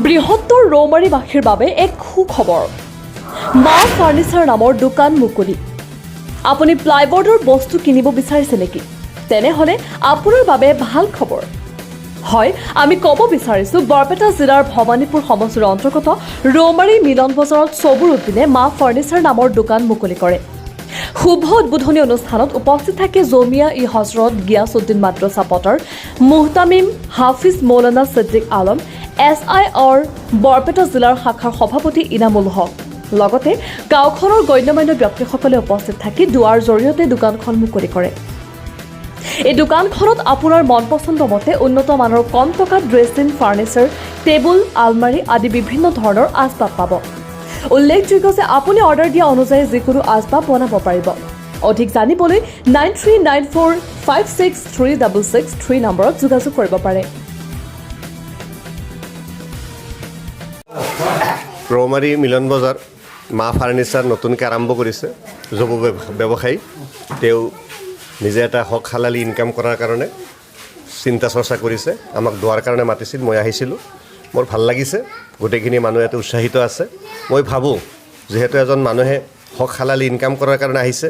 বৃহত্তৰ ৰৌমাৰীবাসীৰ বাবে এক সুখবৰ মা ফাৰ্নিচাৰ নামৰ দোকান মুকলি আপুনি প্লাইবোৰ্ডৰ বস্তু কিনিব বিচাৰিছে নেকি তেনেহলে আপোনাৰ বাবে ভাল খবৰ হয় আমি ক'ব বিচাৰিছো বৰপেটা জিলাৰ ভৱানীপুৰ সমষ্টিৰ অন্তৰ্গত ৰৌমাৰী মিলন বজাৰত চবুৰ উদ্দিনে মা ফাৰ্নিচাৰ নামৰ দোকান মুকলি কৰে শুভ উদ্বোধনী অনুষ্ঠানত উপস্থিত থাকে জমিয়া ই হজৰত গিয়াছউদ্দিন মাদ্ৰাছা পটৰ মুহতামিম হাফিজ মৌলানা সিদ্দিক আলম SIR বৰপেটা জিলাৰ শাখাৰ সভাপতি ইনামুল হক লগতে গাঁওখনৰ গণ্যমান্য ব্যক্তিসকলে উপস্থিত থাকি দুৱাৰ জৰিয়তে দোকানখন মুকলি কৰে এই দোকানখনত আপোনাৰ মনপছন্দ মতে উন্নত মানৰ কম টকাত ড্ৰেছিং ফাৰ্নিচাৰ টেবুল আলমাৰী আদি বিভিন্ন ধৰণৰ আচবাব পাব উল্লেখযোগ্য যে আপুনি অৰ্ডাৰ দিয়া অনুযায়ী যিকোনো আচবাব বনাব পাৰিব অধিক জানিবলৈ 9394563663 নম্বৰত যোগাযোগ কৰিব পাৰে ৰৌমাৰী মিলন বজাৰ মা ফাৰ্নিচাৰ নতুনকৈ আৰম্ভ কৰিছে যুৱ ব্যৱসায়ী তেওঁ নিজে এটা হক হালালি ইনকাম কৰাৰ কাৰণে চিন্তা চৰ্চা কৰিছে আমাক দোৱাৰ কাৰণে মাতিছিল মই আহিছিলোঁ মোৰ ভাল লাগিছে গোটেইখিনি মানুহ ইয়াতে উৎসাহিত আছে মই ভাবোঁ যিহেতু এজন মানুহে হক হালালি ইনকাম কৰাৰ কাৰণে আহিছে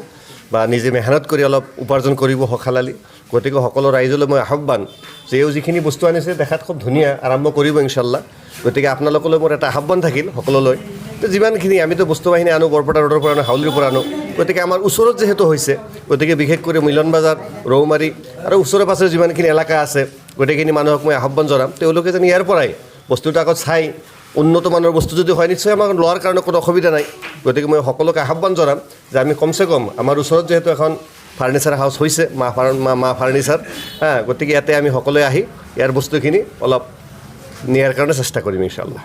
বা নিজে মেহনত কৰি অলপ উপাৰ্জন কৰিব হক হালালি গতিকে সকলো ৰাইজলৈ মই আহ্বান যে এওঁ যিখিনি বস্তু আনিছে দেখাত খুব ধুনীয়া আৰম্ভ কৰিব ইনশাল্লাহ গতিকে আপোনালোকলৈ মোৰ এটা আহ্বান থাকিল সকলোলৈ তো যিমানখিনি আমিতো বস্তু বাহিনী আনো বৰপেটা ৰোডৰ পৰা আনো হাউলিৰ পৰা আনো গতিকে আমাৰ ওচৰত যিহেতু হৈছে গতিকে বিশেষকৈ মিলন বজাৰ ৰৌমাৰী আৰু ওচৰে পাছৰে যিমানখিনি এলেকা আছে গোটেইখিনি মানুহক মই আহ্বান জনাম তেওঁলোকে যেন ইয়াৰ পৰাই বস্তুটো আগত চাই উন্নত মানৰ বস্তু যদি হয় নিশ্চয় আমাক লোৱাৰ কাৰণে কোনো অসুবিধা নাই গতিকে মই সকলোকে আহ্বান জনাম যে আমি কমচে কম আমাৰ ওচৰত যিহেতু এখন ফাৰ্নিচাৰ হাউচ হৈছে মা ফাৰ্নিচাৰ গতিকে ইয়াতে আমি সকলোৱে আহি ইয়াৰ বস্তুখিনি অলপ নিয়াৰ কাৰণে চেষ্টা কৰিম ইনশাল্লাহ